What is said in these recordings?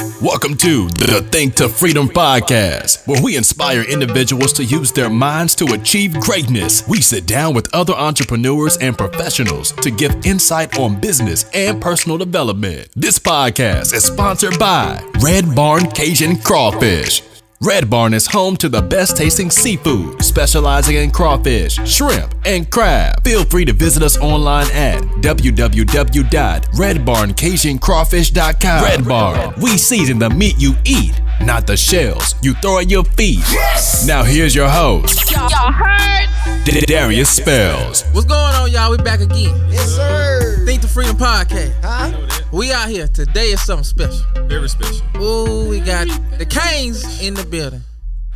Welcome to the Think to Freedom podcast, where we inspire individuals to use their minds to achieve greatness. We sit down with other entrepreneurs and professionals to give insight on business and personal development. This podcast is sponsored by Red Barn Cajun Crawfish. Red Barn is home to the best tasting seafood, specializing in crawfish, shrimp, and crab. Feel free to visit us online at www.redbarncajunCrawfish.com. Red Barn, we season the meat you eat, not the shells you throw at your feet. Yes! Now here's your host, Y'all heard? Darius Spells. What's going on, y'all? We back again. Yes, sir. Think to Freedom podcast. Huh? We out here. Today is something special. Very special. Ooh, we got the Canes in the building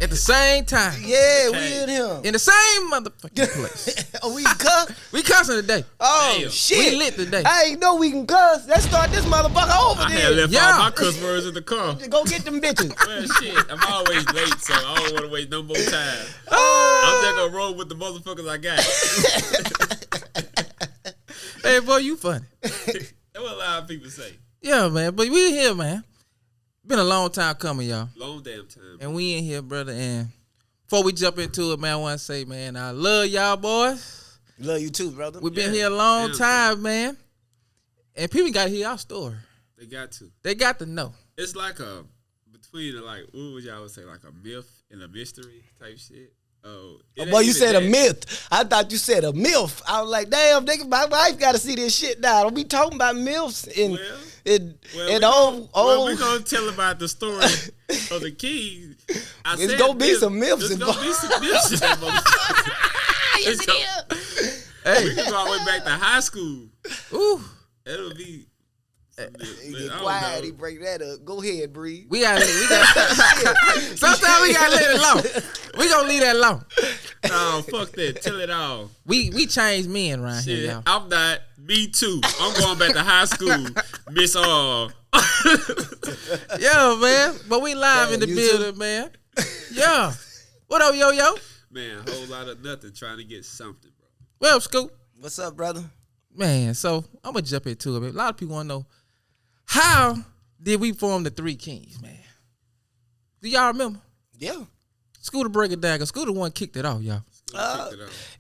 at the same time. Yeah, we in him. In the same motherfucking place. Oh, we can cuss? We cussing today. Oh, Damn. shit. We lit today. I ain't know we can cuss. Let's start this motherfucker over I there. had left Yeah. all my cuss words in the car. Go get them bitches. Well, shit, I'm always late, so I don't want to waste no more time. I'm just gonna roll with the motherfuckers I got. Hey, boy, you funny. That's what a lot of people say. Yeah, man. But we in here, man. Been a long time coming, y'all. Long damn time. And we in here, brother. And before we jump into it, man, I want to say, man, I love y'all boys. Love you too, brother. We've been here a long time, man. And people got to hear our story. They got to. They got to know. It's like between what would y'all say, like a myth and a mystery type shit. Oh, Boy, you said a myth. I thought you said a MILF. I was like, damn, nigga, my wife got to see this shit now. Don't be talking about MILFs and we're going to tell about the story of the Keys. It's going to be some MILFs involved. There's going to be some MILFs in that motherfucker. Yes, it is. Hey. We can go all the way back to high school. Ooh. It'll be... He get quiet. He break that up. Go ahead, breathe. We got sometimes we gotta let it alone. We gonna leave that alone. Oh, fuck that. Tell it all. We change men around Shit, here, y'all. I'm not. Me too. I'm going back to high school. Miss Yeah, man. But we live in the you building, too? man. Yeah. What up, yo? Man, a whole lot of nothing trying to get something, bro. What up, Scoop? What's up, brother? Man, so I'm gonna jump into it. A lot of people wanna know, how did we form the Three Kings, man? Do y'all remember? Yeah. Scooter break it down, 'cause Scooter one kicked it off, y'all.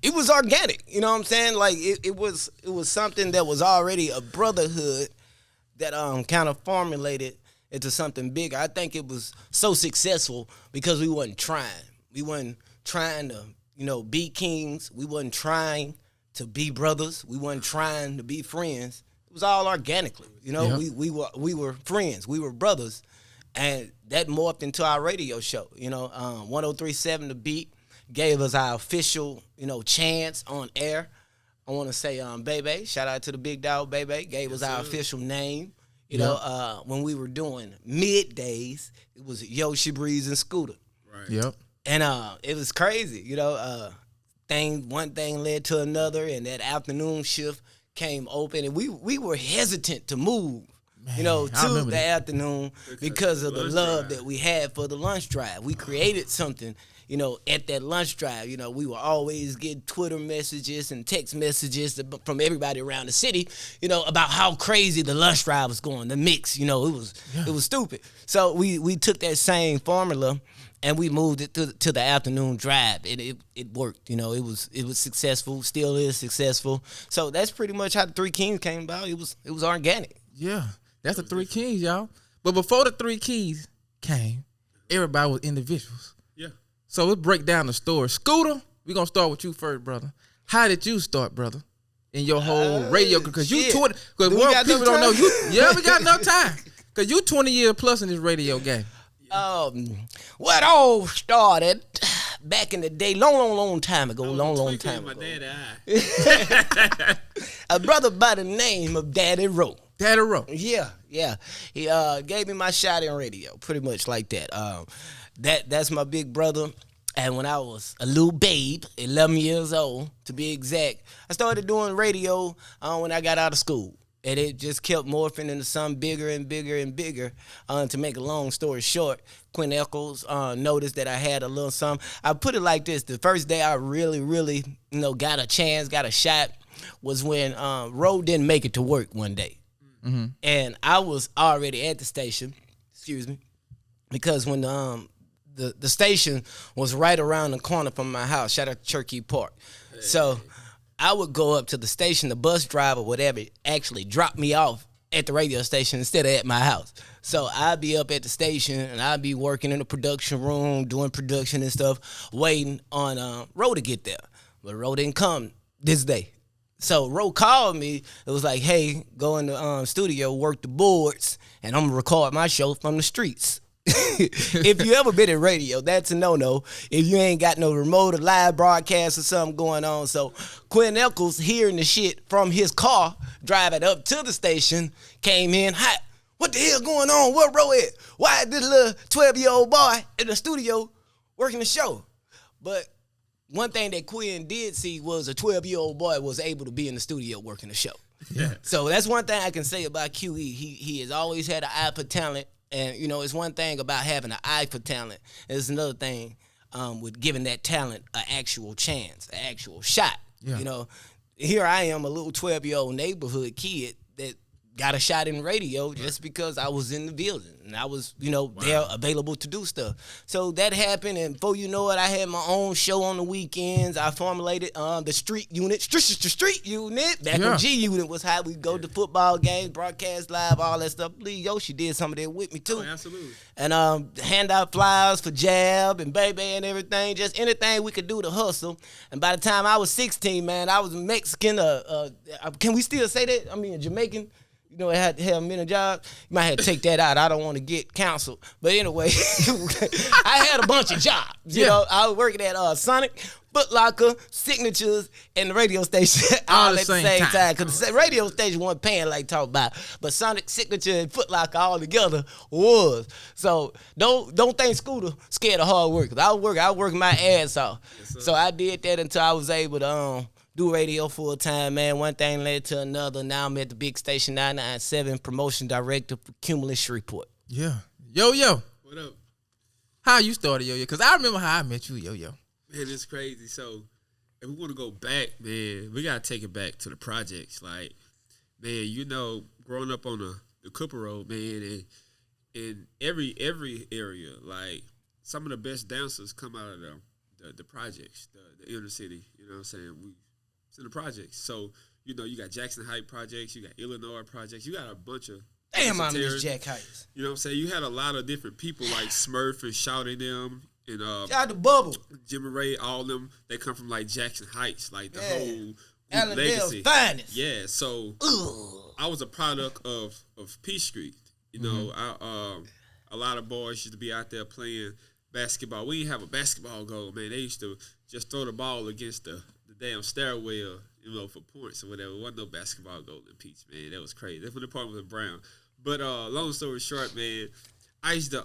It was organic, you know what I'm saying? Like it was something that was already a brotherhood that kind of formulated into something bigger. I think it was so successful because we wasn't trying. We wasn't trying to, be kings. We wasn't trying to be brothers. We wasn't trying to be friends. It was all organically, Yeah. We were friends. We were brothers, and that morphed into our radio show. 103.7 The Beat gave us our official, chance on air. I want to say, Bebe, shout out to the big dog, Bebe, gave us our official name. When we were doing middays, it was Yoshi Breeze and Scooter. Right. Yep. And it was crazy, one thing led to another, and that afternoon shift came open, and we were hesitant to move, to the afternoon because of the love that we had for the lunch drive. We created something, at that lunch drive. We were always getting Twitter messages and text messages from everybody around the city, about how crazy the lunch drive was going, the mix, it was stupid. So we took that same formula and we moved it to the afternoon drive, and it worked. It was successful, still is successful. So that's pretty much how the Three Kings came about. It was organic. Yeah. That's the Three Kings, y'all. But before the Three Kings came, everybody was individuals. Yeah. So let's break down the story. Scooter, we're going to start with you first, brother. How did you start, brother, in your whole radio? Because you 20, because one people don't know you. Yeah, we got enough time. Because you 20 years plus in this radio game. What all started back in the day, long time ago, long time my ago. daddy eye. A brother by the name of Daddy Rowe. Daddy Rowe. Yeah. He gave me my shot in radio, pretty much like that. That's my big brother. And when I was a little babe, 11 years old to be exact, I started doing radio when I got out of school. And it just kept morphing into something bigger and bigger and bigger. To make a long story short, Quinn Eccles noticed that I had a little something. I put it like this. The first day I really, got a shot was when Roe didn't make it to work one day. Mm-hmm. And I was already at the station. excuse me, because when the station was right around the corner from my house. Shout out to Cherokee Park. Hey. So I would go up to the station. The bus driver, whatever, actually dropped me off at the radio station instead of at my house. So I'd be up at the station and I'd be working in the production room, doing production and stuff, waiting on Ro to get there. But Ro didn't come this day. So Ro called me. It was like, hey, go in the studio, work the boards, and I'm going to record my show from the streets. If you ever been in radio, that's a no-no. If you ain't got no remote or live broadcast or something going on. So Quinn Eccles, hearing the shit from his car, driving up to the station, came in hot. What the hell going on? Where Ro at? Why is this little 12-year-old boy in the studio working the show? But one thing that Quinn did see was a 12-year-old boy was able to be in the studio working the show. Yeah. So that's one thing I can say about QE. He has always had an eye for talent. And, you know, it's one thing about having an eye for talent. It's another thing with giving that talent an actual chance, an actual shot. Yeah. You know, here I am, a little 12-year-old neighborhood kid that got a shot in radio just because I was in the building and I was, you know, there available to do stuff. So that happened, and before you know it, I had my own show on the weekends. I formulated the street unit, street unit. Back when G Unit was how we go to football games, broadcast live, all that stuff. I believe Yoshi did some of that with me too. Oh, absolutely. And hand out flyers for Jab and Baby and everything, just anything we could do to hustle. And by the time I was 16, man, I was a Mexican. Can we still say that? I mean, a Jamaican. You know, I had to have many jobs. You might have to take that out. I don't want to get counseled. But anyway, I had a bunch of jobs. You know, I was working at Sonic, Foot Locker, Signatures, and the radio station all at the same time. Because the radio station wasn't paying like talk about. But Sonic, Signature, and Foot Locker all together was. So don't think Scooter scared of hard work. Cause I was working my ass off. Yes, so I did that until I was able to do radio full time, man. One thing led to another. Now I'm at the big station 997, promotion director for Cumulus Shreveport. Yeah. Yo. What up? How you started, Yo? Because I remember how I met you, Yo. Man, it's crazy. So if we want to go back, man, we got to take it back to the projects. Like, man, you know, growing up on the Cooper Road, man, and in every area, like, some of the best dancers come out of the projects, the inner city, you know what I'm saying? It's in the projects. So, you know, you got Jackson Heights projects, you got Illinois projects, you got a bunch of... Damn, I miss Jack Heights. You know what I'm saying? You had a lot of different people like Smurf and Shouting them, and shout out to Bubble, Jimmy Ray, all of them. They come from like Jackson Heights, like the whole Allendale's finest. Yeah, so I was a product of P Street. You know, a lot of boys used to be out there playing basketball. We didn't have a basketball goal, man. They used to just throw the ball against the damn stairwell, you know, for points or whatever. There wasn't no basketball goal in Peach, man. That was crazy. That's when the part was Brown. But long story short, man, I used to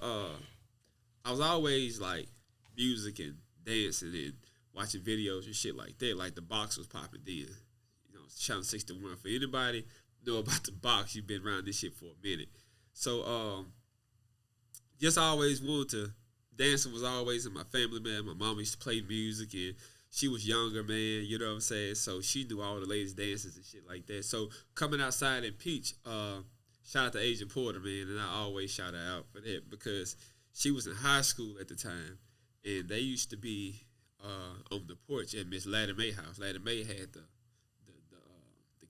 I was always like music and dancing and watching videos and shit like that. Like the box was popping then. You know, Channel 61. For anybody know about the box, you've been around this shit for a minute. So just always wanted to, dancing was always in my family, man. My mom used to play music, and she was younger, man, you know what I'm saying? So she knew all the latest dances and shit like that. So coming outside in Peach, shout out to Agent Porter, man, and I always shout her out for that because she was in high school at the time, and they used to be on the porch at Miss Laddie Mae house. Laddie Mae had the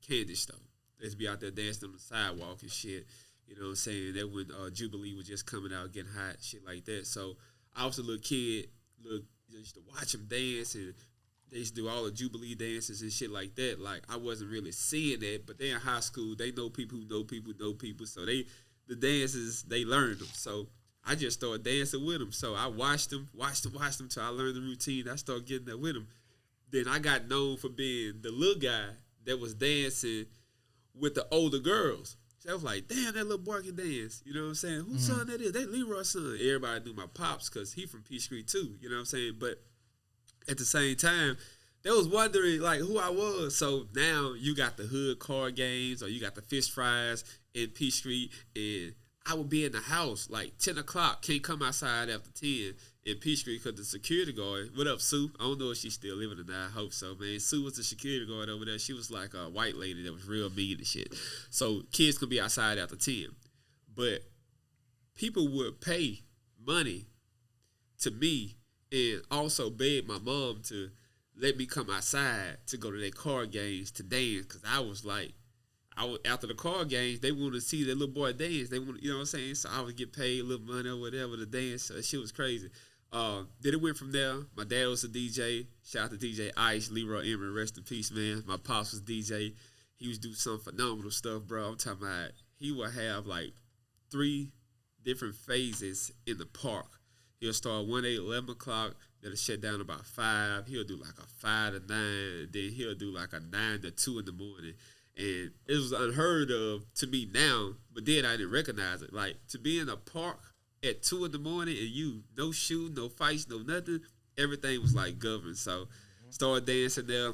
candy store. They used to be out there dancing on the sidewalk and shit, you know what I'm saying? That when Jubilee was just coming out, getting hot, shit like that. So I was a little kid, used to watch them dance, and they used to do all the Jubilee dances and shit like that. Like, I wasn't really seeing that, but they in high school, they know people who know people. So the dances, they learned them. So I just started dancing with them. So I watched them till I learned the routine. I started getting there with them. Then I got known for being the little guy that was dancing with the older girls. So I was like, damn, that little boy can dance. You know what I'm saying? Whose son that is? That Leroy's son. Everybody knew my pops because he from Peach Street too. You know what I'm saying? But at the same time, they was wondering like who I was. So now you got the hood card games, or you got the fish fries in Peach Street, and I would be in the house like 10 o'clock. Can't come outside after 10 in Peach Street because the security guard. What up, Sue? I don't know if she's still living or not. I hope so, man. Sue was the security guard over there. She was like a white lady that was real mean and shit. So kids could be outside after 10. But people would pay money to me and also beg my mom to let me come outside to go to their card games to dance, because I was like, after the card games, they wanted to see their little boy dance. They wanted, you know what I'm saying? So I would get paid a little money or whatever to dance. So that shit was crazy. Then it went from there. My dad was a DJ. Shout out to DJ Ice, Leroy Emery, rest in peace, man. My pops was DJ. He was doing some phenomenal stuff, bro. I'm talking about he would have like 3 different phases in the park. He'll start 1, 8, 11 o'clock. That'll shut down about 5. He'll do like a 5 to 9. Then he'll do like a 9 to 2 in the morning. And it was unheard of to me now, but then I didn't recognize it. Like, to be in a park at 2 in the morning and you, no shooting, no fights, no nothing, everything was like governed. So, started dancing there.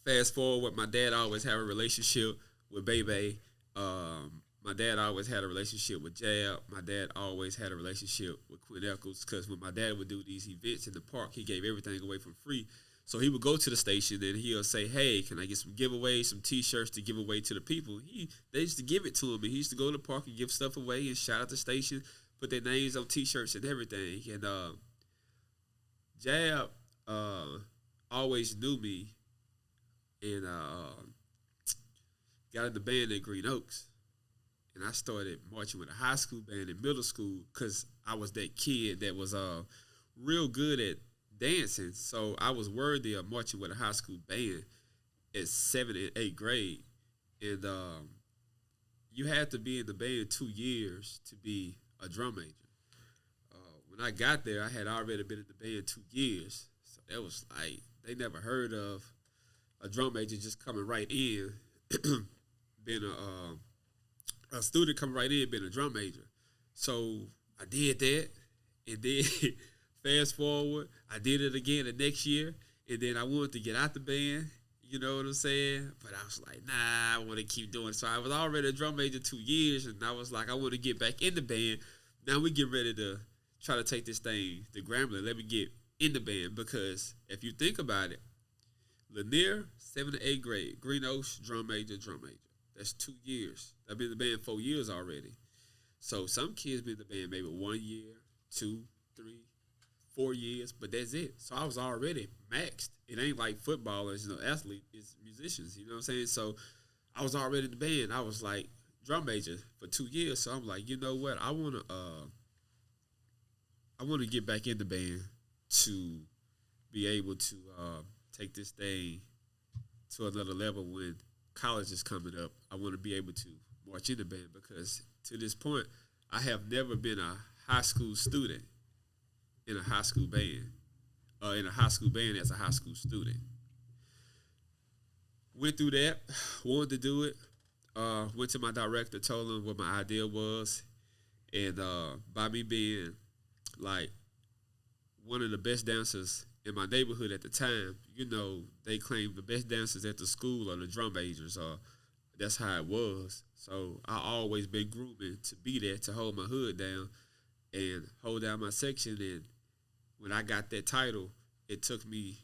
Fast forward, my dad always had a relationship with Bebe. My dad always had a relationship with Jab. My dad always had a relationship with Quinn Eccles, because when my dad would do these events in the park, he gave everything away for free. So he would go to the station and he'll say, hey, can I get some giveaways, some T-shirts to give away to the people? They used to give it to him, and he used to go to the park and give stuff away and shout out the station, put their names on T-shirts and everything. And Jab always knew me, and got in the band at Green Oaks. And I started marching with a high school band in middle school because I was that kid that was real good at dancing. So I was worthy of marching with a high school band at 7th and 8th grade. And you had to be in the band 2 years to be a drum major. When I got there, I had already been in the band 2 years. So that was like, they never heard of a drum major just coming right in, being a student coming right in, being a drum major. So I did that, and then fast forward, I did it again the next year, and then I wanted to get out the band, you know what I'm saying? But I was like, nah, I want to keep doing it. So I was already a drum major 2 years, and I was like, I want to get back in the band. Now we get ready to try to take this thing to Grambling. Let me get in the band, because if you think about it, Lanier, 7th to 8th grade, Green Oaks, drum major. That's 2 years. I've been in the band 4 years already. So some kids been in the band maybe 1 year, 2, 3, 4 years, but that's it. So I was already maxed. It ain't like footballers, you know, athletes, it's musicians, you know what I'm saying? So I was already in the band. I was like drum major for 2 years. So I'm like, you know what? I wanna get back in the band to be able to take this thing to another level when college is coming up. I want to be able to march in the band, because to this point, I have never been a high school student in a high school band, in a high school band as a high school student. Went through that, wanted to do it, went to my director, told him what my idea was, and by me being like one of the best dancers in my neighborhood at the time, you know, they claimed the best dancers at the school are the drum majors. That's how it was. So I always been grooming to be there, to hold my hood down and hold down my section. And when I got that title, it took me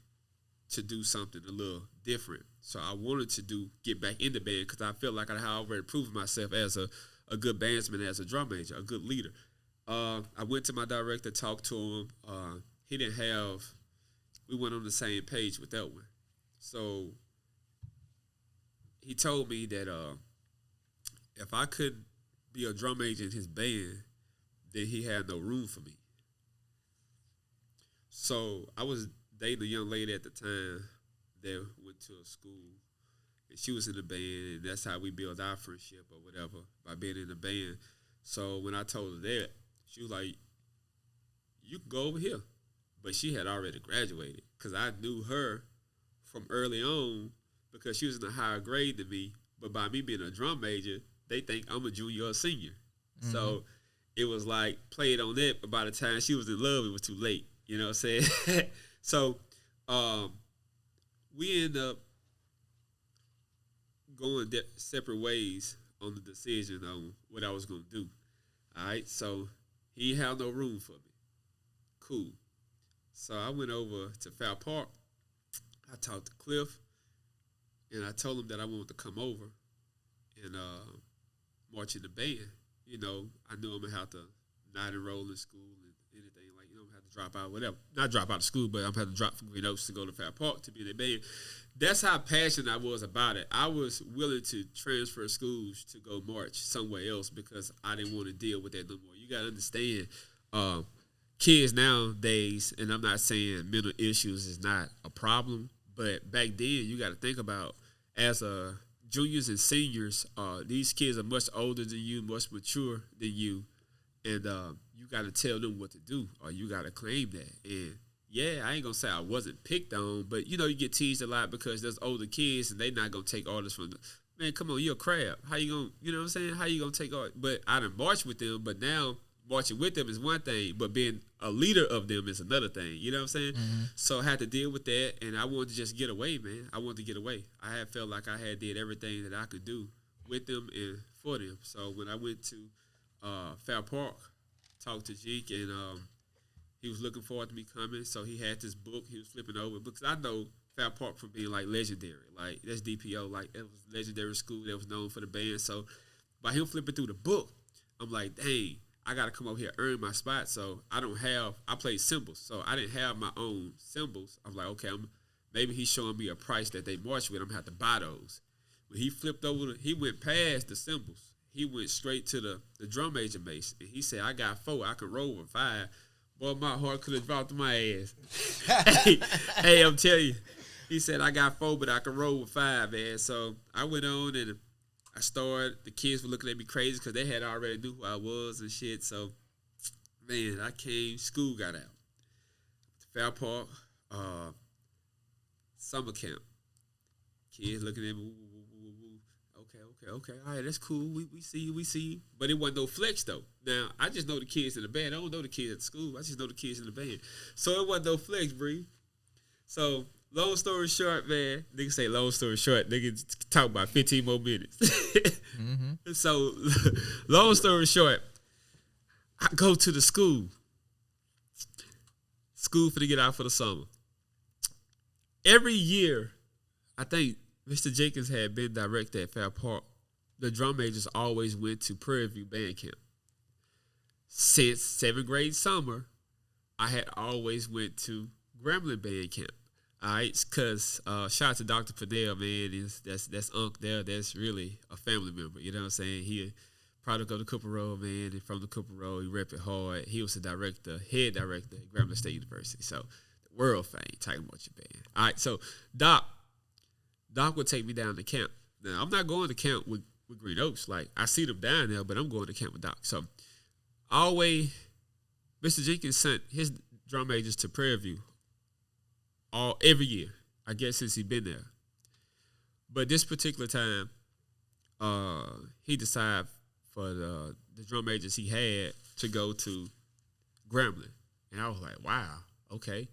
to do something a little different. So I wanted to get back in the band, because I felt like I had already proven myself as a good bandsman, as a drum major, a good leader. I went to my director, talked to him. He didn't have... We went on the same page with that one. So he told me that if I could be a drum major in his band, then he had no room for me. So I was dating a young lady at the time that went to a school, and she was in the band, and that's how we built our friendship or whatever, by being in the band. So when I told her that, she was like, you can go over here. But she had already graduated, because I knew her from early on, because she was in a higher grade than me. But by me being a drum major, they think I'm a junior or senior. Mm-hmm. So it was like played on that, but by the time she was in love, it was too late. You know what I'm saying? So we ended up going separate ways on the decision on what I was going to do. All right? So he had no room for me. Cool. So I went over to Fowl Park. I talked to Cliff, and I told him that I wanted to come over and march in the band. You know, I knew I'm going to have to not enroll in school and anything, like, you know, have to drop out, whatever. Not drop out of school, but I'm having to drop from Green Oaks to go to Fair Park to be in a band. That's how passionate I was about it. I was willing to transfer schools to go march somewhere else because I didn't want to deal with that no more. You got to understand, kids nowadays, and I'm not saying mental issues is not a problem, but back then you got to think about, as juniors and seniors, these kids are much older than you, much mature than you, and you got to tell them what to do, or you got to claim that. And yeah, I ain't gonna say I wasn't picked on, but you know, you get teased a lot because there's older kids and they not gonna take orders from the man. Come on, you're a crab. How you gonna, you know what I'm saying? How you gonna take orders? But I done marched with them, but now marching with them is one thing, but being a leader of them is another thing. You know what I'm saying? Mm-hmm. So I had to deal with that, and I wanted to just get away, man. I wanted to get away. I had felt like I had did everything that I could do with them and for them. So when I went to Fair Park, talked to Jake, and he was looking forward to me coming. So he had this book he was flipping over, because I know Fair Park from being like legendary. Like, that's DPO. Like, it was a legendary school that was known for the band. So by him flipping through the book, I'm like, dang, I got to come over here and earn my spot. So I played cymbals. So I didn't have my own cymbals. I'm like, okay, maybe he's showing me a price that they march with. I'm going to have to buy those. When he flipped over, he went past the cymbals. He went straight to the drum major bass. And he said, I got 4. I can roll with 5. Boy, my heart could have dropped to my ass. hey, I'm telling you. He said, I got 4, but I can roll with 5, man. So I went on and I started. The kids were looking at me crazy because they had already knew who I was and shit. So, man, I came. School got out. Fair Park, summer camp. Kids looking at me. Okay. All right, that's cool. We see you. But it wasn't no flex, though. Now, I just know the kids in the band. I don't know the kids at school. I just know the kids in the band. So it wasn't no flex, Bree. So, long story short, man. Niggas say long story short. Niggas talk about 15 more minutes. Mm-hmm. So, long story short, I go to the school. School for to get out for the summer. Every year, I think Mr. Jenkins had been director at Fair Park. The drum majors always went to Prairie View Band Camp. Since 7th grade summer, I had always went to Grambling Band Camp. All right, because shout out to Dr. Fidel, man. That's Unc there. That's really a family member. You know what I'm saying? He a product of the Cooper Road, man. And from the Cooper Road, he rep it hard. He was the head director at Grambling State University. So, the world fame, talking about your band. All right, so Doc would take me down to camp. Now, I'm not going to camp with Green Oaks. Like, I see them down there, but I'm going to camp with Doc. So, always, Mr. Jenkins sent his drum majors to Prairie View every year, I guess, since he's been there. But this particular time, he decided for the drum majors he had to go to Grambling. And I was like, wow, okay.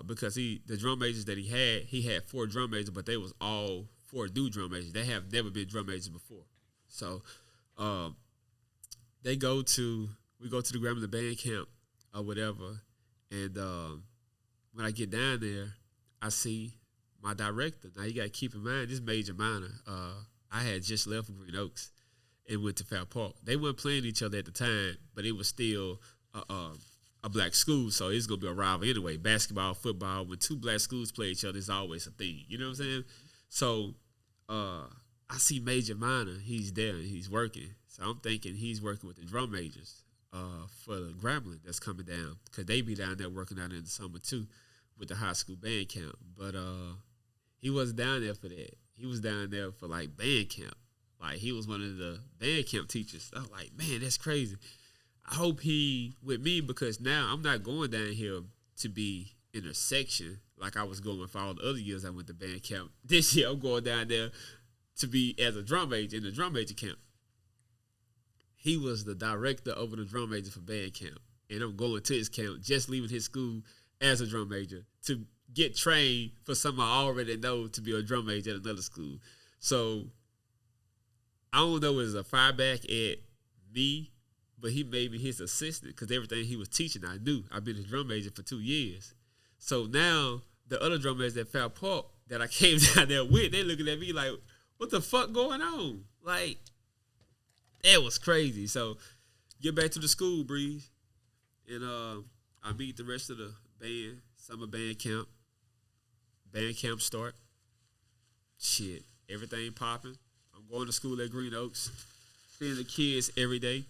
Because the drum majors that he had 4 drum majors, but they was all 4 new drum majors. They have never been drum majors before. So we go to the Grambling Band Camp or whatever, and when I get down there, I see my director. Now you got to keep in mind, this Major Minor, I had just left from Green Oaks and went to Fair Park. They weren't playing each other at the time, but it was still a black school, so it's going to be a rival anyway. Basketball, football, when 2 black schools play each other, it's always a thing. You know what I'm saying? So I see Major Minor. He's there and he's working. So I'm thinking he's working with the drum majors for the Grambling that's coming down, because they be down there working out in the summer too with the high school band camp. But he wasn't down there for that. He was down there for like band camp. Like, he was one of the band camp teachers. I was like, man, that's crazy. I hope he with me, because now I'm not going down here to be in a section like I was going for all the other years I went to band camp. This year I'm going down there to be as a drum major in the drum major camp. He was the director over the drum major for band camp. And I'm going to his camp, just leaving his school as a drum major to get trained for something I already know to be a drum major at another school. So I don't know if it was a fire back at me, but he made me his assistant, because everything he was teaching I knew. I've been a drum major for 2 years. So now the other drum majors at Fair Park that I came down there with, they looking at me like, what the fuck going on? Like, that was crazy. So get back to the school, Breeze. And I meet the rest of the band, summer band camp. Band camp start. Shit, everything popping. I'm going to school at Green Oaks, seeing the kids every day.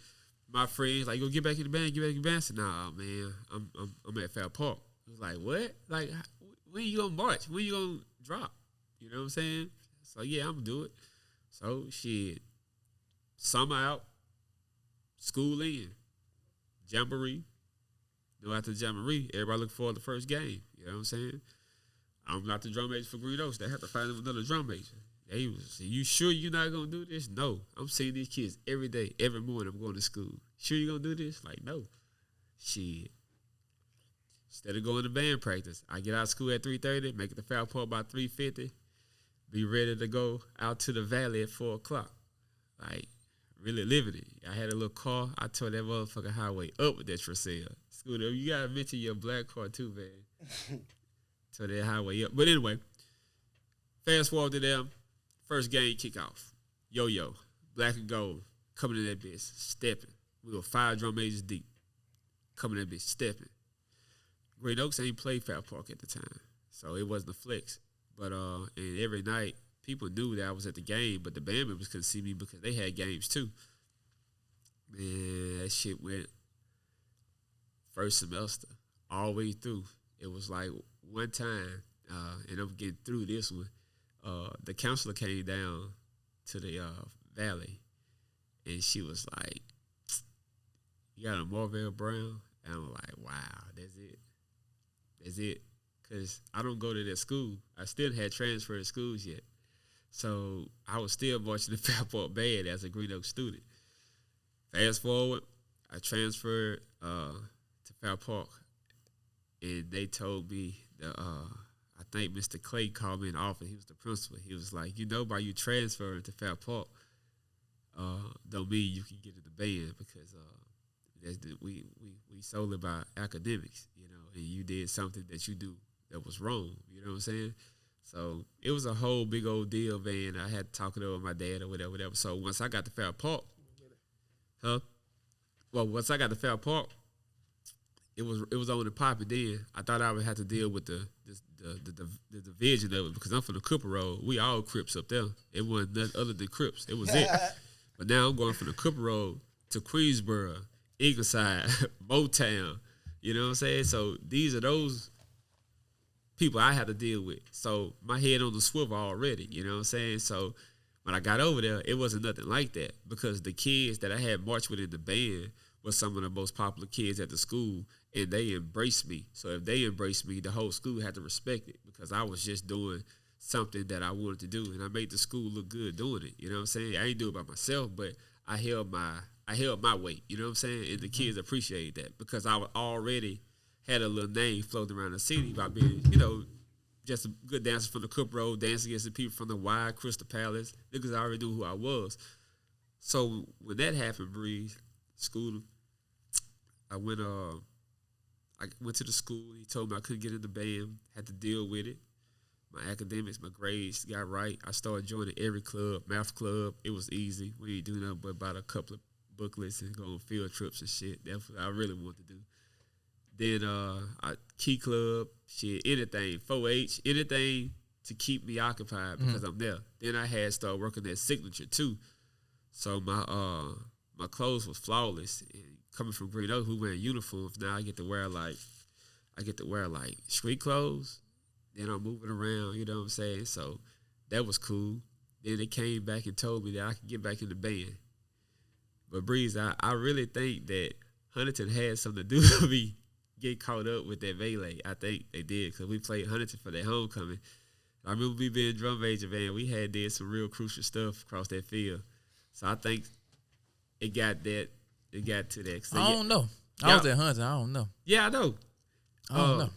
My friends like, go get back in the band, get back in the band. I said, nah, man, I'm at Fat Park. He was like, what? Like, when you gonna march? When you gonna drop? You know what I'm saying? So yeah, I'm gonna do it. So shit, summer out, school in, jamboree. After jamboree, everybody looking forward to the first game. You know what I'm saying? I'm not the drum major for Green Oaks. They have to find them another drum major. They was, you sure you're not gonna do this? No. I'm seeing these kids every day, every morning. I'm going to school. Sure you gonna do this? Like, no. Shit. Instead of going to band practice, I get out of school at 3:30, make it to Fat Park by 3:50, be ready to go out to the valley at 4 o'clock. Like, really living it. I had a little car. I tore that motherfucking highway up with that Treselle. Scooter, you gotta mention your black car too, man. Tore that highway up. But anyway, fast forward to them. First game kickoff. Yo, black and gold, coming in that bitch, stepping. We were 5 drum majors deep, coming in that bitch, stepping. Green Oaks ain't played Fat Park at the time, so it wasn't a flex. But and every night, people knew that I was at the game, but the band members couldn't see me because they had games too. Man, that shit went first semester all the way through. It was like one time, and I'm getting through this one, the counselor came down to the valley, and she was like, you got a Marvell Brown? And I'm like, wow, that's it. That's it. Because I don't go to that school. I still had transferred schools yet. So I was still marching the Fat Park band as a Green Oak student. Fast forward, I transferred to Fat Park, and they told me that I think Mr. Clay called me in the office. He was the principal. He was like, you know, by you transferring to Fat Park, don't mean you can get in the band because we solely by academics, you know, and you did something that you do that was wrong. You know what I'm saying? So it was a whole big old deal, man. I had to talk it over with my dad or whatever. So once I got to Fat Park, once I got to Fat Park, it was on the pop, and then I thought I would have to deal with the division of it because I'm from the Cooper Road. We all Crips up there. It wasn't nothing other than Crips. It was it. But now I'm going from the Cooper Road to Queensboro, Ingleside, Motown. You know what I'm saying? So these are those people I had to deal with. So my head on the swivel already. You know what I'm saying? So when I got over there, it wasn't nothing like that because the kids that I had marched with in the band were some of the most popular kids at the school, and they embraced me. So if they embraced me, the whole school had to respect it because I was just doing something that I wanted to do, and I made the school look good doing it. You know what I'm saying? I ain't do it by myself, but I held my weight. You know what I'm saying? And the kids appreciated that because I already had a little name floating around the city by being, you know, just a good dancer from the Cook Road, dancing against the people from the Y, Crystal Palace. Niggas already knew who I was. So when that happened, Breeze, school, I went to the school. He told me I couldn't get in the band, had to deal with it. My academics, my grades got right. I started joining every club, math club. It was easy. We didn't do nothing but about a couple of booklets and go on field trips and shit. That's what I really wanted to do. Then Key Club, shit, anything, 4-H, anything to keep me occupied because I'm there. Then I had started working at Signature too. So my clothes was flawless. And coming from Green Oak, who wearing uniforms, now I get to wear like street clothes. Then I'm moving around, you know what I'm saying? So that was cool. Then they came back and told me that I could get back in the band. But Breeze, I really think that Huntington had something to do with me get caught up with that melee. I think they did because we played Huntington for their homecoming. I remember me being drum major, man. We had did some real crucial stuff across that field. So I think it got to that. So I don't know. I was at Huntington. I don't know. Yeah, I know. I don't know.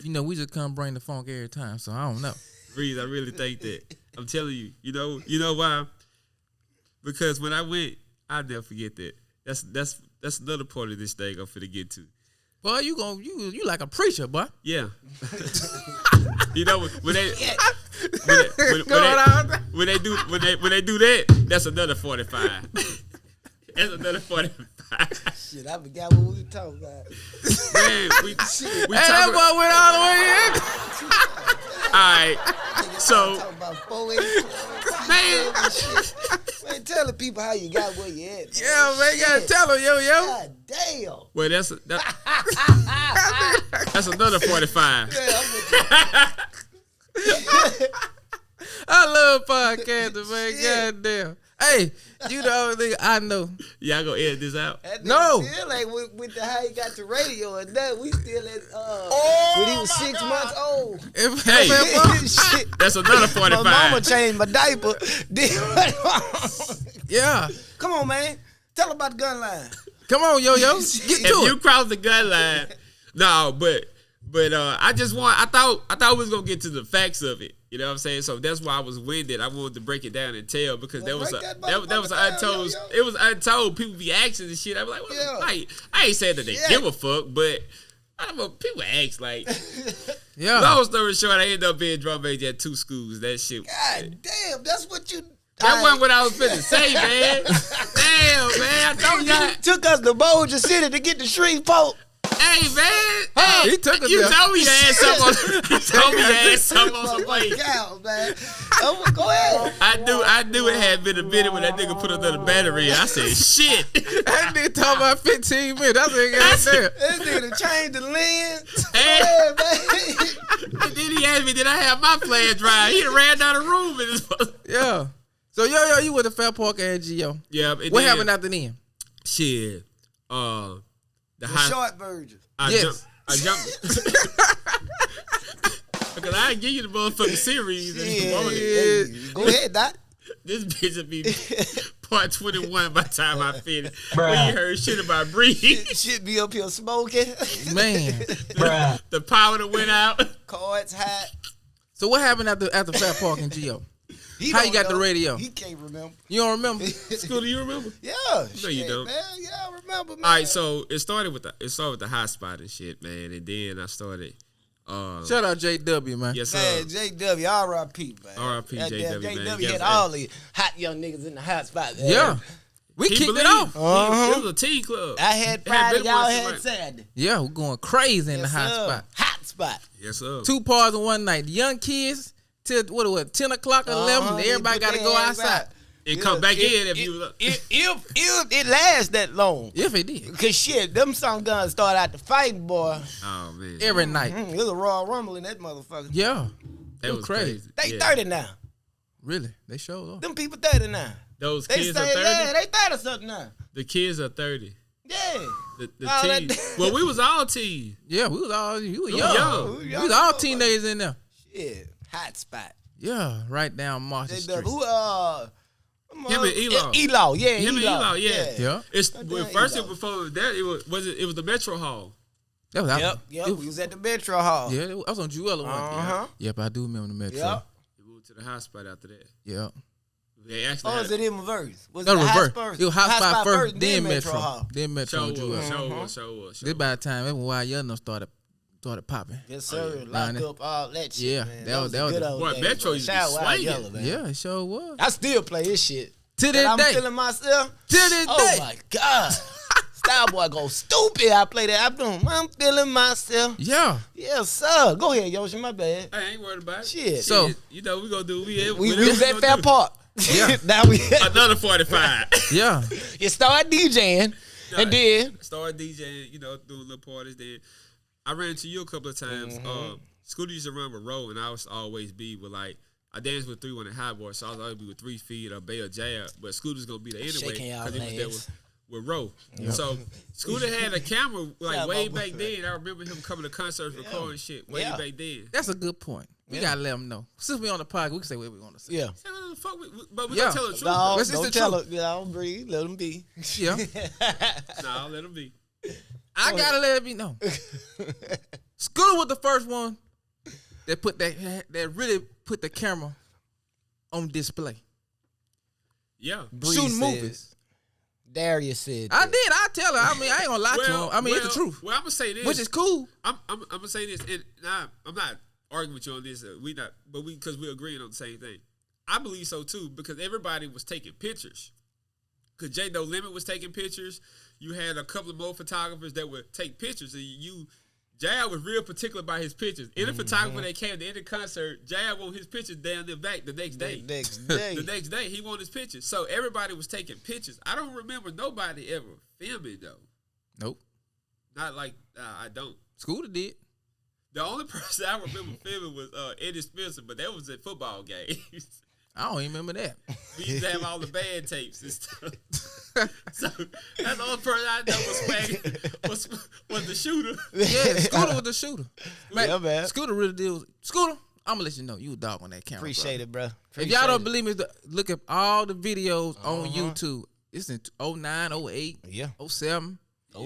You know, we just come bring the funk every time, so I don't know. Breeze, I really think that. I'm telling you, you know why? Because when I went, I'll never forget that. That's another part of this thing I'm finna get to. Boy, you like a preacher, boy. Yeah. You know when they do that, that's another 45. That's another 45. Shit, I forgot what we were talking about. Man, we Hey, talking that about, boy went all the way in. all right. So, Talking about 480. Man, tell the people how you got where you at. Yeah, man, you gotta tell him, yo. God damn. well, that's another 45. Yeah, I'm with you. I love podcasting, man. Goddamn. Hey, you the only nigga I know. Y'all gonna edit this out? That nigga No. Still like with the how he got the radio and that we still at when he was 6 months old. Hey. Shit. That's another 45. My mama changed my diaper. Yeah. Come on, man. Tell about the gun line. Come on, yo. Get to If you it. cross the gun line, no, but I just want. I thought we was gonna get to the facts of it. You know what I'm saying? So that's why I was winded. I wanted to break it down and tell because Well, that was break that was that untold. down, yo. It was untold. People be asking and shit. I was like, what Yeah. I ain't saying that they Yeah. give a fuck, but I don't know. People ask like. Yeah. Long story short, I ended up being drum major at 2 schools. That shit. God damn, that's what you. That wasn't what I was finna say, man. Damn, man. I told y'all. Took us to Boulder City to get the Shreveport. Hey, man. Hey, Hey, he took us you there. told me to add something on. You told me to add something on some plate. Out, man. Go ahead. I knew it had been a minute when that nigga put another battery in. I said, shit. That nigga talking about 15 minutes. That's what he got there. This nigga changed the lens. Hey. Go ahead, man. And then he asked me, did I have my flash drive? He done ran down the room in this. Yeah. So, yo, you with the Fair Park and Geo. Yeah. And What then, happened after then? Shit. The high. Short version. I Yes. jumped. Because I didn't give you the motherfucking series. And you wanted it. Yeah. Go ahead, Doc. This bitch will be part 21 by the time I finish. When you heard shit about breathe. Shit be up here smoking. Man. The power that went out. Cards hot. So, what happened after Fair Park and Geo? He How don't you got the know. radio? He can't remember. You don't remember? School, do you remember? Yeah. No, shit, you don't. Man. Yeah, I remember, man. All right, so it started with the hot spot and shit, man, and then I started. Shout out JW, man. Yes, sir. Man, JW, R.I.P., man. R.I.P. That JW, damn man. JW Yes, had man. all the hot young niggas in the hot spot. Man. Yeah. We He kicked it believed. off. It was a teen club. I had It had Friday, been y'all once in had my- Saturday. Yeah, we're going crazy in the Yes, hot sir. spot. Hot spot. Yes, sir. 2 parties in one night. The young kids till 10 o'clock, 11. They Everybody put got to their go ass outside. out. And come back in if you. If it lasts that long. If it did. Cause shit, them some guns start out the fighting, boy. Oh man, Every night. It was a Royal Rumble in that motherfucker. Yeah. that It was crazy. They Yeah. 30 now. Really? They showed up. Them people 30 now. Those They kids are say, 30. yeah, they 30 something now. The kids are 30. Yeah. The All that- teens. Well, we was all teens. Yeah, we was all young. young. We was all teenagers in there. Shit. Hot spot. Yeah, right down Marshall JW. Street. Who, Him and Elo. Elo, yeah. Him and Elo, yeah. Yeah. It's Goddamn well, first Elo. before that it was the Metro Hall. That was Yep. We was at the Metro Hall. Yeah, I was on Jewella one. Uh-huh. Yep, I do remember the Metro. Yep. We moved to the hot spot after that. Yep. They actually Or had is it in reverse? Was No, it the reverse. Hot Spot It was Hot Spot first, then then Metro. Hall? Then Metro show on Jewella. was. This by the time everyone Wild Young started popping. Yes, sir. Down Lock there. up all that shit, Yeah, man. that was the the- good old Boy, days, Metro boy. used to Shout be out Wild swinging. Yellow, man. Yeah, it sure was. I still play this shit. To And this I'm day. feeling myself. To this Oh day. my God. Style boy go stupid. I play that. I'm feeling myself. Yeah. Yes, sir. Go ahead, Yoshi. My bad. I ain't worried about it. Shit. So- You know we gonna do we whatever was at we Fair gonna do. Park. Yeah. Now we Another 45. Yeah. you start DJing, and then Started DJing, doing little parties. Then I ran into you a couple of times. Scooter used to run with Row, and I was always be with like I danced with 3-1 high boy, so I was always be with 3 feet or Bay or Jab. But Scooter's gonna be there anyway Shaking y'all because he was there legs. with Row. So Scooter had a camera like Yeah, way but- back then. I remember him coming to concerts, recording shit way Yeah. back then. That's a good point. We gotta let them know. Since we on the podcast, we can say what we want to say. yeah. Say, what the fuck but we Yeah. gonna tell the truth. No, This is don't the tell truth. her. Don't breathe. Let them be. Yeah. Nah, let him be. I gotta let it be known. Scooter was the first one that really put the camera on display. Yeah. Shooting movies. Darius said. I did. I tell her. I mean, I ain't gonna lie to him. I mean, it's the truth, Well, I'm gonna say this, which is cool. I'm gonna say this, and I'm not arguing with you on this. Because we're agreeing on the same thing. I believe so too because everybody was taking pictures. because J No Limit was taking pictures. You had a couple of more photographers that would take pictures, and Jab was real particular about his pictures. Any photographer that came to any concert, Jab wanted his pictures down there back the next day. The next day, he wanted his pictures. So everybody was taking pictures. I don't remember nobody ever filming, though. Nope. Not like, I don't. Scooter did. The only person I remember filming was Eddie Spencer, but that was at football games. I don't even remember that. We used to have all the band tapes and stuff. So that's the only person I know was the shooter. Yeah, Scooter was the shooter. Man. Scooter really did. Scooter, I'm gonna let you know you a dog on that camera. Appreciate it, bro. If y'all don't believe me, look at all the videos on YouTube. It's in 09, 08, 07.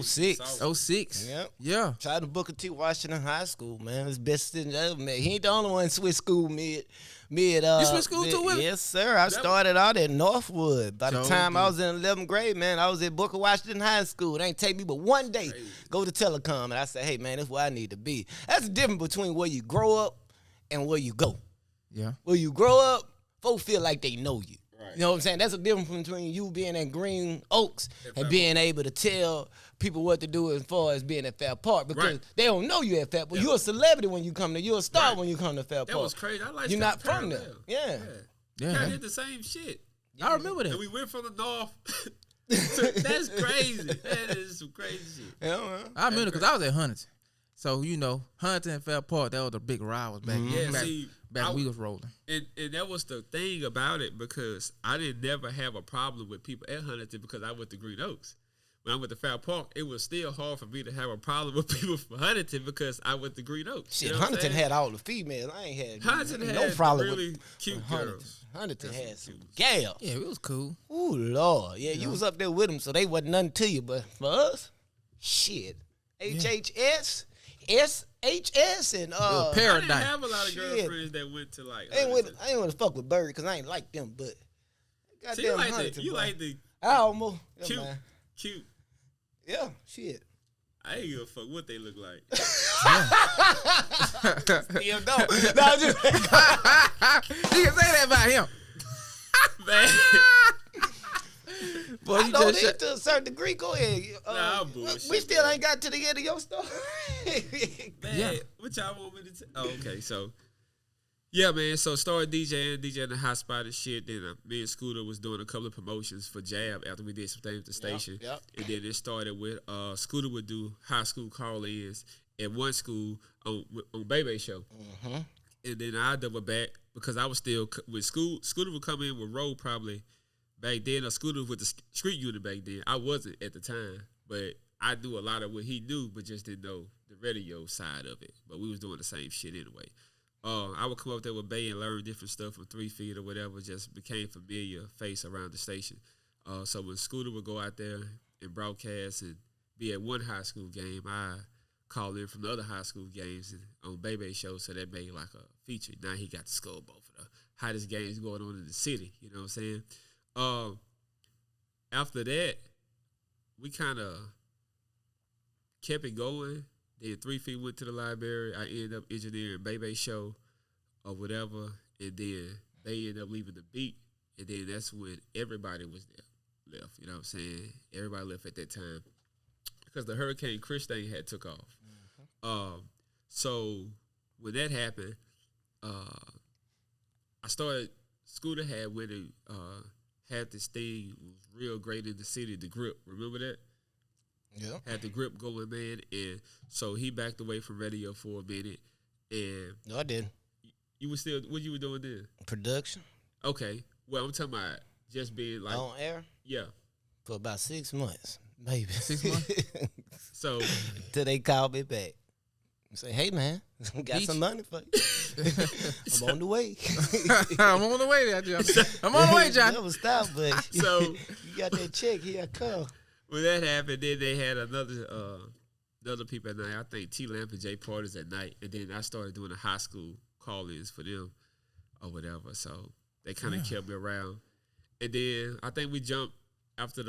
06. 06. Yep. Yeah. Tried to Booker T. Washington High School, man. It's best thing ever, man. He ain't the only one in switch school mid. You switch school too, Willie? Yes, sir. I started out at Northwood. By the time I was in 11th grade, man, I was at Booker Washington High School. It ain't take me but one day go to telecom, and I said, hey, man, that's where I need to be. That's the difference between where you grow up and where you go. Yeah. Where you grow up, folks feel like they know you. Right. You know what I'm saying? That's a difference between you being at Green Oaks and being able to tell people what to do as far as being at Fair Park, because they don't know you at Fair Park. You're a celebrity when you come there. You're a star when you come to Fair Park. That was crazy. I like. You're not from there. Yeah. I did the same shit. I remember that. And we went from the north. That's crazy. That is some crazy shit. Yeah, I remember because I was at Huntington. So, Huntington and Fair Park, that was the big rivals back then. Back when we was rolling. And that was the thing about it, because I didn't never have a problem with people at Huntington because I went to Green Oaks. When I went to Fair Park, it was still hard for me to have a problem with people from Huntington because I went to Green Oaks. Shit, Huntington had all the females. I ain't had no problem really with cute girls. Huntington had some gals. Yeah, it was cool. Ooh, Lord. Yeah, you was up there with them, so they wasn't nothing to you. But for us, shit. HHS, SHS, and Paradise. I didn't have a lot of girlfriends that went to like. I ain't want to fuck with Bird because I ain't like them, but so you like the I almost cute. Yeah, shit. I ain't give a fuck what they look like. Still don't. No, just you can say that about him. Man. Boy, I know this to a certain degree. Go ahead. We still ain't got to the end of your story. Man, what y'all want me to tell? Oh, okay, so. Yeah, man, so started DJing the hot spot and shit. Then me and Scooter was doing a couple of promotions for Jab after we did some things at the station. Yep. And then it started with Scooter would do high school call-ins at one school on Bebe Show. Mm-hmm. And then I double back because I was still with school. Scooter would come in with Roll probably back then, or Scooter with the street unit back then. I wasn't at the time, but I knew a lot of what he knew, but just didn't know the radio side of it. But we was doing the same shit anyway. I would come up there with Bay and learn different stuff from 3 feet or whatever, just became familiar face around the station. So when Scooter would go out there and broadcast and be at one high school game, I call in from the other high school games and on Bebe Show, so that made like a feature. Now he got to score both of the hottest games going on in the city, you know what I'm saying? After that, we kind of kept it going. Then 3 feet went to the library. I ended up engineering Bebe Show or whatever. And then they ended up leaving the beat. And then that's when everybody was there, left. You know what I'm saying? Everybody left at that time. Because the Hurricane Chris thing had took off. Mm-hmm. So when that happened, I started, Scooter had when it had this thing, was real great in the city, the grip. Remember that? Yeah. Had the grip going, man, and so he backed away from radio for a minute. And no, I didn't. You were still, what you were doing then? Production. Okay. Well, I'm talking about just being like on air. Yeah. For about 6 months, maybe 6 months. So till they called me back and say, "Hey, man, got some money for you. I'm on the way. I'm on the way, I'm on the way, John. Never stop, but so you got that check. Here I come." When that happened, then they had another people at night. I think T Lamp and Jay Porter's at night, and then I started doing the high school call-ins for them or whatever. So they kind of kept me around, and then I think we jumped after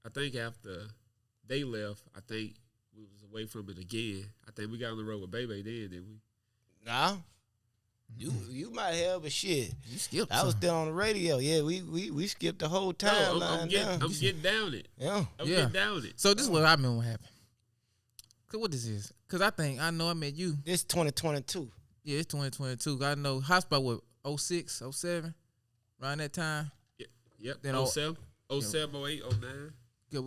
after they left. I think we was away from it again. I think we got on the road with Bebe then, didn't we? No. You might have, but shit. You skipped. I was still on the radio. Yeah, we skipped the whole time. I'm getting down it. Yeah. I'm getting down it. So this is what I remember what happened. Cause what this is? Cause I know I met you. This 2022. Yeah, it's 2022. I know Hotspot was 06, 07, around that time. Yep. Then 07, 08, 09. Yeah,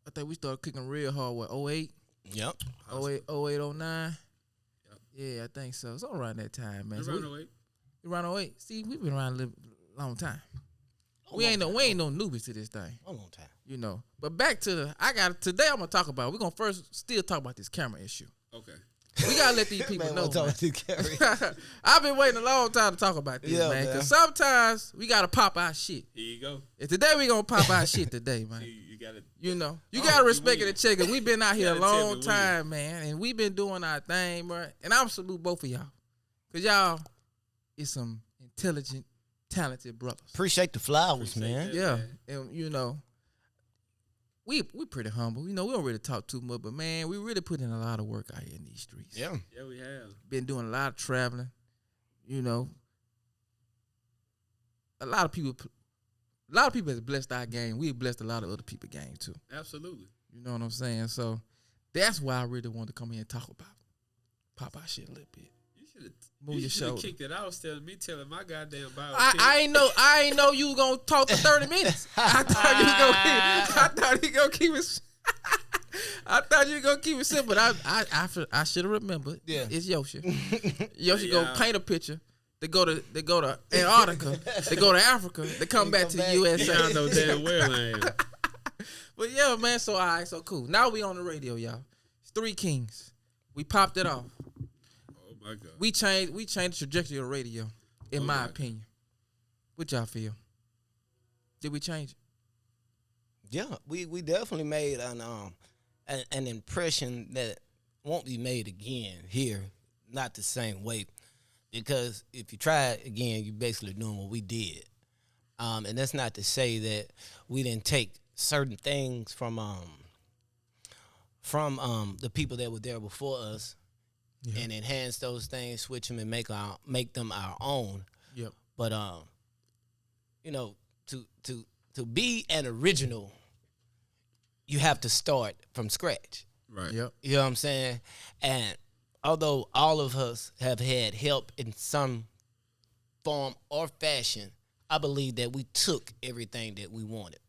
I think we started kicking real hard with 08. Yep. 08, 09. Yep. Yeah, I think so. It's around that time, man. Around 08. Around 08. See, we've been around a long time. We ain't no newbies to this thing. A long time. You know. But back to today I'm gonna talk about. We're gonna first still talk about this camera issue. Okay. We gotta let these people know. Man. I've been waiting a long time to talk about this, man. Because sometimes we gotta pop our shit. Here you go. And today we gonna pop our shit today, man. You gotta. You gotta respect it and check it. We've been out here a long time, man, and we've been doing our thing, bro. And I'm salute both of y'all, cause y'all is some intelligent, talented brothers. Appreciate the flowers, man. Yeah, and we pretty humble. We don't really talk too much, but man, we really put in a lot of work out here in these streets. Yeah, we have been doing a lot of traveling. A lot of people has blessed our game. We blessed a lot of other people's game too. Absolutely. You know what I'm saying? So that's why I really wanted to come here and talk about pop our shit a little bit. You should have kicked it out instead of me telling my goddamn bio. I ain't know you gonna talk for 30 minutes. I thought you gonna keep it. I thought you were gonna keep it simple. I should have remembered. Yeah, it's Yoshi. Yoshi go paint a picture. They go to Antarctica. They go to Africa. They come back to the USA. I know damn well I am. But yeah, man. So all right, so cool. Now we on the radio, y'all. It's Three Kings. We popped it off. Oh my God. We changed the trajectory of the radio, in my opinion. What y'all feel? Did we change it? Yeah, we definitely made an impression that won't be made again here, not the same way. Because if you try it again, you're basically doing what we did. And that's not to say that we didn't take certain things from the people that were there before us and enhance those things, switch them, and make them our own. Yep. But to be an original, you have to start from scratch. Right. Yep. You know what I'm saying? And although all of us have had help in some form or fashion, I believe that we took everything that we wanted.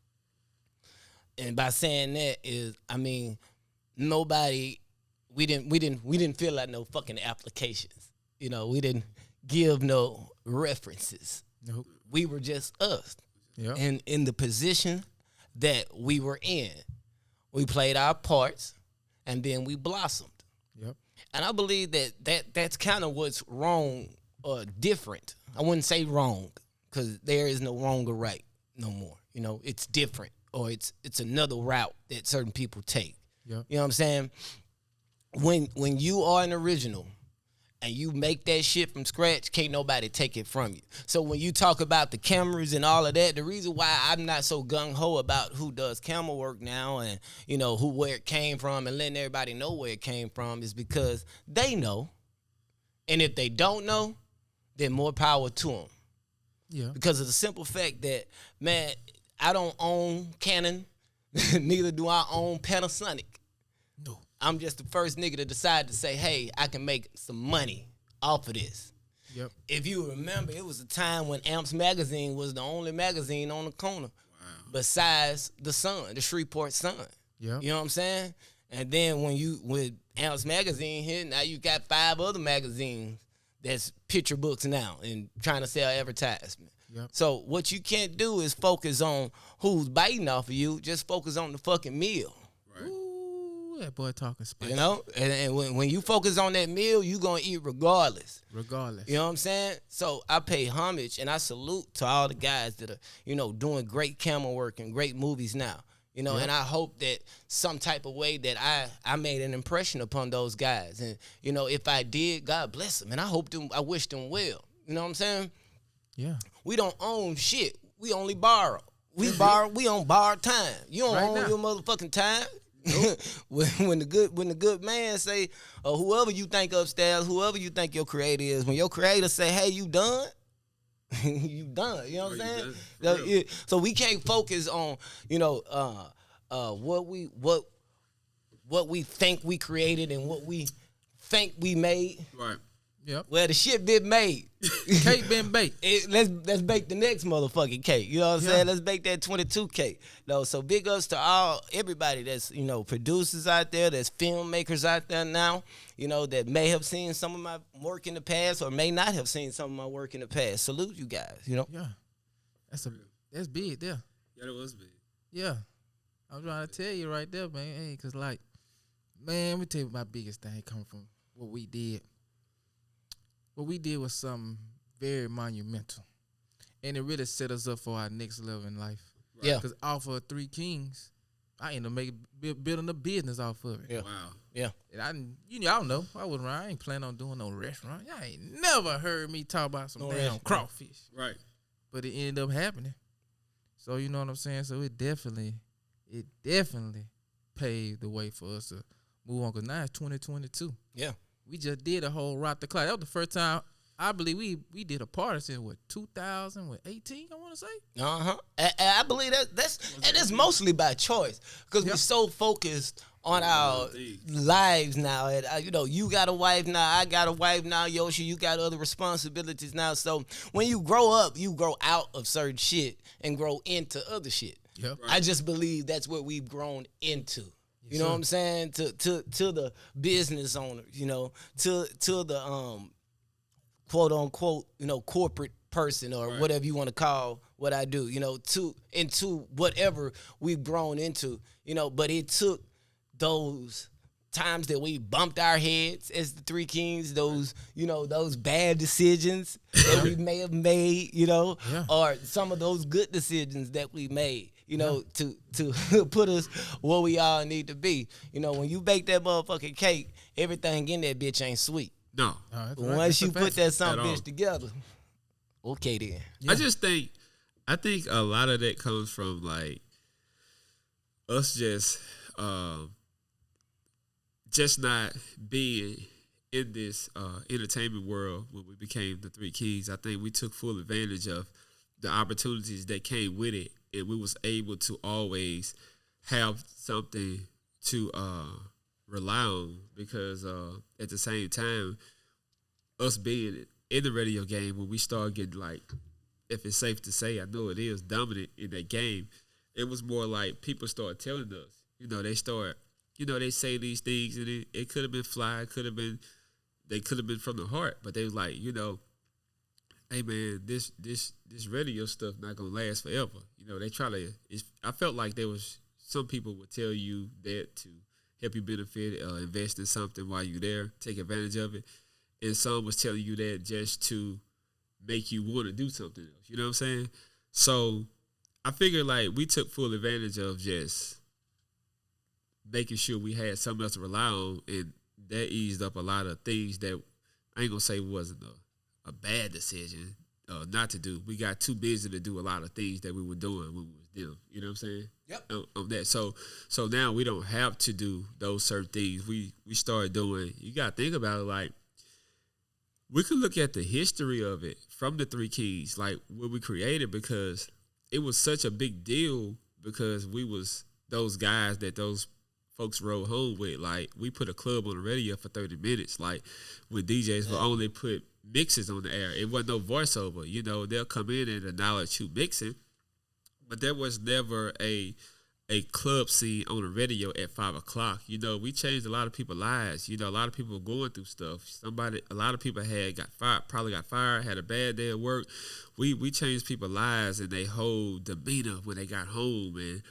And by saying that is, I mean, we didn't fill out no fucking applications. We didn't give no references. Nope. We were just us. Yep. And in the position that we were in, we played our parts, and then we blossomed. Yep. And I believe that's kind of what's wrong or different. I wouldn't say wrong, because there is no wrong or right no more. It's different, or it's another route that certain people take. Yep. You know what I'm saying? When you are an original and you make that shit from scratch, can't nobody take it from you. So when you talk about the cameras and all of that, the reason why I'm not so gung-ho about who does camera work now and, where it came from and letting everybody know where it came from is because they know. And if they don't know, then more power to them. Yeah. Because of the simple fact that, man, I don't own Canon, neither do I own Panasonic. No. I'm just the first nigga to decide to say, hey, I can make some money off of this. Yep. If you remember, it was a time when Amps Magazine was the only magazine on the corner besides the Sun, the Shreveport Sun. Yep. You know what I'm saying? And then with Amps Magazine here, now you got 5 other magazines that's picture books now and trying to sell advertisement. Yep. So what you can't do is focus on who's biting off of you. Just focus on the fucking meal. Right. Ooh, that boy talking spicy. And when you focus on that meal, you going to eat regardless. Regardless. You know what I'm saying? So I pay homage and I salute to all the guys that are, doing great camera work and great movies now. Yep. And I hope that some type of way that I made an impression upon those guys. And, if I did, God bless them. And I wish them well. You know what I'm saying? Yeah. We don't own shit. We only borrow. We on borrowed time. You don't own your motherfucking time. Nope. when the good man say, or whoever you think upstairs, whoever you think your creator is, when your creator say, hey, you done? You done. You know what I'm saying? So we can't focus on, what we think we created and what we think we made. Right. Yep. Well, the shit been made. Cake been baked. Let's bake the next motherfucking cake. You know what I'm saying? Let's bake that 22 cake. No, so big ups to everybody that's, producers out there, that's filmmakers out there now, that may have seen some of my work in the past or may not have seen some of my work in the past. Salute you guys, Yeah. That's big there. Yeah, that was big. Yeah. I'm trying to tell you right there, man. Hey, cause man, let me tell you my biggest thing come from what we did. What we did was something very monumental. And it really set us up for our next level in life. Right. Yeah. Because off of Three Kings, I ended up building a business off of it. Yeah. Wow. Yeah. And y'all know, I ain't planning on doing no restaurant. Y'all ain't never heard me talk about some damn crawfish. Right. But it ended up happening. So you know what I'm saying? So it definitely paved the way for us to move on. Because now it's 2022. Yeah. We just did a whole Rock the Clock. That was the first time I believe we did a party since 2018, I want to say. Uh-huh. I believe that's mostly by choice because we're so focused on our lives now. And, you got a wife now, I got a wife now, Yoshi, you got other responsibilities now. So when you grow up, you grow out of certain shit and grow into other shit. Yep. Right. I just believe that's what we've grown into. You know what I'm saying? To the business owners, to the quote unquote, corporate person or whatever you want to call what I do, into whatever we've grown into, but it took those times that we bumped our heads as the Three Kings, those bad decisions that we may have made, or some of those good decisions that we made, to put us where we all need to be. When you bake that motherfucking cake, everything in that bitch ain't sweet. No. Once you put that some bitch together, okay then. Yeah. I think a lot of that comes from like us just not being in this entertainment world when we became the Three Kings. I think we took full advantage of the opportunities that came with it, and we was able to always have something to rely on because at the same time, us being in the radio game, when we started getting like, if it's safe to say, I know it is, dominant in that game, it was more like people started telling us, they say these things and it could have been fly, they could have been from the heart, but they was like, hey man, this radio stuff not gonna last forever. They try to. I felt like there was some people would tell you that to help you benefit, invest in something while you're there, take advantage of it, and some was telling you that just to make you want to do something else. You know what I'm saying? So I figured like we took full advantage of just making sure we had something else to rely on, and that eased up a lot of things that I ain't gonna say wasn't a bad decision not to do. We got too busy to do a lot of things that we were doing when we was them. You know what I'm saying? Yep. On that. So now we don't have to do those certain things. We started doing. You got to think about it. Like we could look at the history of it from the Three Kings, like what we created, because it was such a big deal because we was those guys that those folks rode home with. Like we put a club on the radio for 30 minutes. Like when DJs will only put mixes on the air. It wasn't no voiceover. They'll come in and acknowledge you mixing, but there was never a club scene on the radio at 5 o'clock. We changed a lot of people's lives. A lot of people were going through stuff. A lot of people probably got fired, had a bad day at work. We changed people's lives and their whole demeanor when they got home, and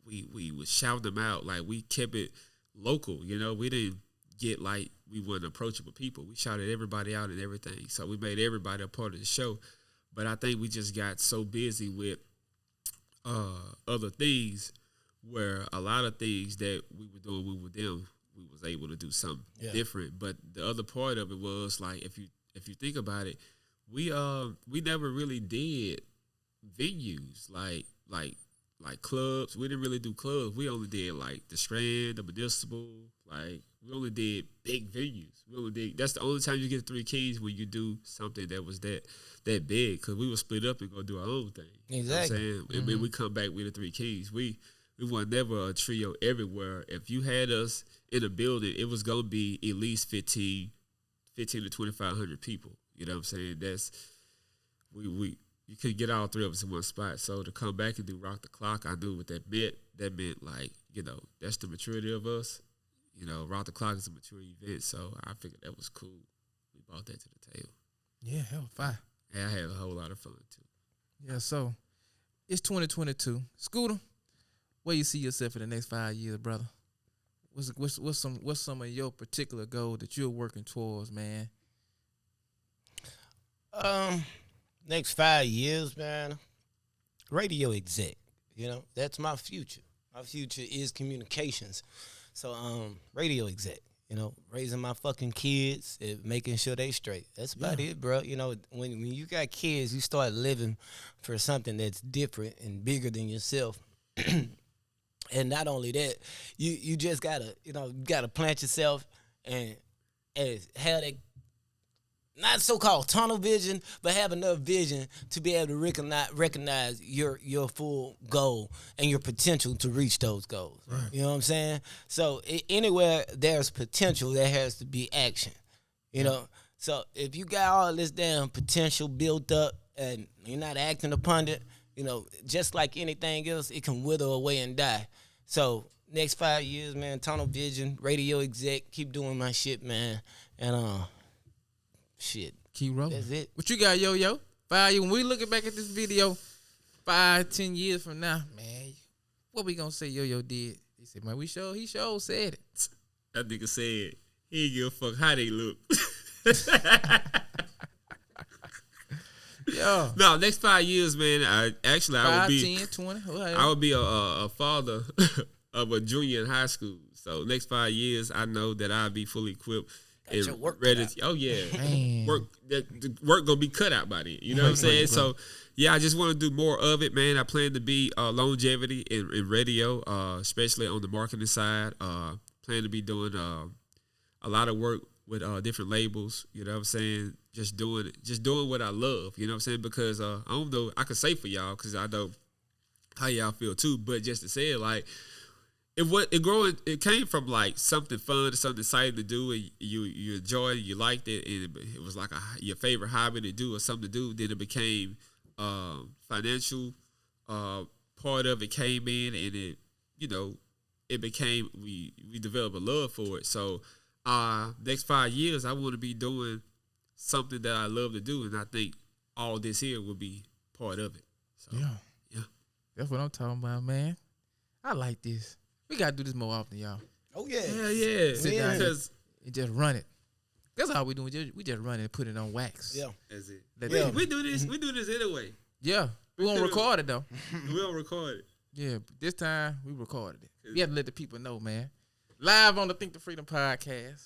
we would shout them out. Like we kept it local. We didn't get like we weren't approachable people. We shouted everybody out and everything. So we made everybody a part of the show. But I think we just got so busy with other things where a lot of things that we were doing when we were them, we was able to do something different. But the other part of it was like if you think about it, we never really did venues like like clubs. We didn't really do clubs. We only did like the Strand, the Municipal. Like we only did big venues. We only did. That's the only time you get 3 Keys when you do something that was that big. Because we would split up and go do our own thing. Exactly. You know what I'm saying? And then we come back with the 3 Keys. We were never a trio everywhere. If you had us in a building, it was gonna be at least 15 to 2,500 people. You know what I'm saying? That's we. You couldn't get all 3 of us in one spot. So to come back and do Rock the Clock, I knew what that meant. That meant, like, you know, that's the maturity of us. You know, Rock the Clock is a mature event, so I figured that was cool. We brought that to the table. Yeah, hell, fine. And I had a whole lot of fun, too. Yeah, so it's 2022. Scooter, where you see yourself in the next 5 years, brother? What's some of your particular goals that you're working towards, man? Next 5 years, man, radio exec. You know, that's my future. My future is communications. So, radio exec, you know, raising my fucking kids and making sure they straight. That's about it, bro. You know, when you got kids, you start living for something that's different and bigger than yourself. And not only that, you just gotta, you know, you gotta plant yourself and have that, not so-called tunnel vision, but have enough vision to be able to recognize your full goal and your potential to reach those goals. Right. You know what I'm saying? So anywhere there's potential, there has to be action. You know? So if you got all this damn potential built up and you're not acting upon it, you know, just like anything else, it can wither away and die. So next 5 years, man, tunnel vision, radio exec, keep doing my shit, man. And shit. Keep rolling. That's it. What you got, Yo-Yo? 5 years. When we looking back at this video 5-10 years from now, man, what we gonna say Yo-Yo did? He said, man, he sure said it. That nigga said he ain't give a fuck how they look. Yeah. No, next 5 years, man, I would be 10, 20. I would be a father of a junior in high school. So next 5 years, I know that I'll be fully equipped and ready. Oh yeah, man. The work gonna be cut out by then. You know what I'm saying? So yeah, I just want to do more of it, man. I plan to be longevity in radio, especially on the marketing side. Plan to be doing a lot of work with different labels. You know what I'm saying? Just doing what I love. You know what I'm saying? Because I don't know, I can say for y'all because I know how y'all feel too. But just to say it, like. It came from like something fun, something exciting to do, and you enjoyed it, you liked it, and it was like your favorite hobby to do or something to do. Then it became financial part of it came in, and it became we developed a love for it. So next 5 years, I want to be doing something that I love to do, and I think all this here will be part of it. So, yeah, that's what I'm talking about, man. I like this. We gotta do this more often, y'all. Oh yeah, yeah. Sit down and just run it. That's all we do. We just run it and put it on wax. Yeah, that's it. We do this. We do this anyway. Yeah, we won't record it though. We don't record it. Yeah, but this time we recorded it. We have to let the people know, man. Live on the Think the Freedom podcast.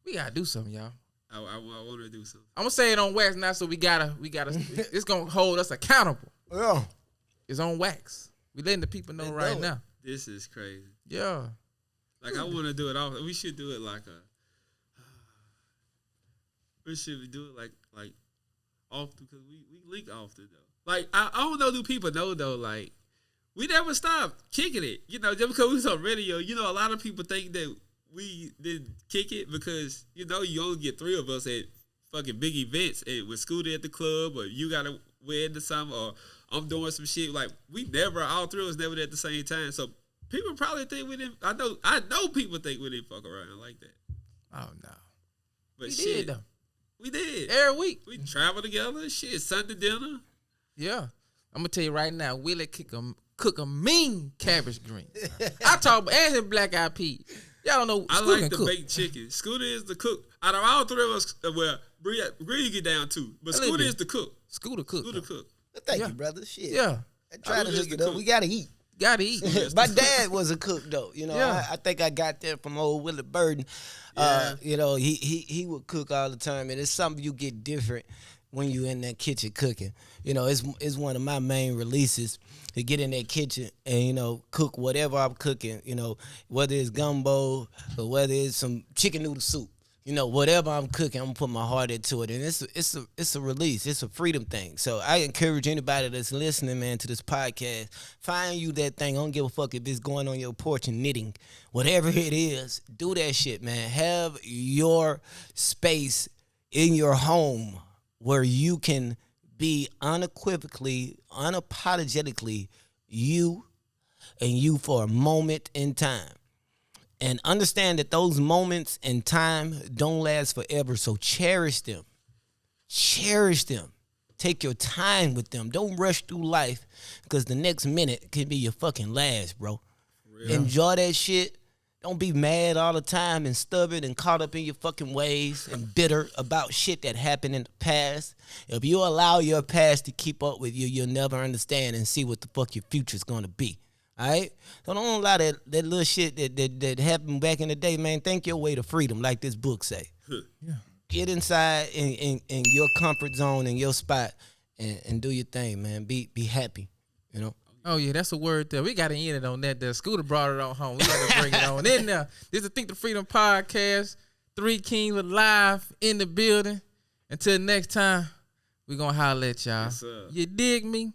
We gotta do something, y'all. I want to do something. I'm gonna say it on wax now, so we gotta. It's gonna hold us accountable. Yeah, it's on wax. We letting the people know right now. This is crazy. Yeah. Like, I want to do it often. We should do it we should do it like often because we link often, though. Like, I don't know, do people know, though, like, we never stop kicking it. You know, just because we was on radio, you know, a lot of people think that we didn't kick it because, you know, you only get 3 of us at fucking big events and with Scooter at the club or you got to wed or something or I'm doing some shit. Like, all 3 of us never there at the same time. So people probably think we didn't. I know people think we didn't fuck around like that. Oh no, but we shit, did though. We did every week. We travel together. Shit, Sunday dinner. Yeah, I'm gonna tell you right now. Willie cook a mean cabbage green. I talk and his black eyed peas. Y'all don't know. I Scooter like the cook. baked chicken. Scooter is the cook. Out of all 3 of us, well, Bree get down too, but Scooter is the cook. Scooter cook. Thank you, brother. Shit. Yeah. I try to hook it up. We gotta eat. My dad was a cook though. You know, I think I got that from old Willie Burden. Yeah. You know, he would cook all the time, and it's something you get different when you in that kitchen cooking. You know, it's one of my main releases to get in that kitchen and, you know, cook whatever I'm cooking, you know, whether it's gumbo or whether it's some chicken noodle soup. You know, whatever I'm cooking, I'm gonna put my heart into it, and it's a release, it's a freedom thing. So I encourage anybody that's listening, man, to this podcast, find you that thing. I don't give a fuck if it's going on your porch and knitting, whatever it is, do that shit, man. Have your space in your home where you can be unequivocally, unapologetically you and you for a moment in time. And understand that those moments in time don't last forever, so cherish them. Cherish them. Take your time with them. Don't rush through life because the next minute can be your fucking last, bro. Enjoy that shit. Don't be mad all the time and stubborn and caught up in your fucking ways and bitter about shit that happened in the past. If you allow your past to keep up with you, you'll never understand and see what the fuck your future's going to be. All right? So don't allow that little shit that happened back in the day, man. Think your way to freedom, like this book say. Yeah. Get inside in your comfort zone and your spot and do your thing, man. Be happy, you know? Oh, yeah, that's a word there. We got to end it on that there. Scooter brought it on home. We got to bring it on in there. This is the Think the Freedom Podcast. 3 Kings live in the building. Until next time, we're going to holler at y'all. Yes, sir. You dig me?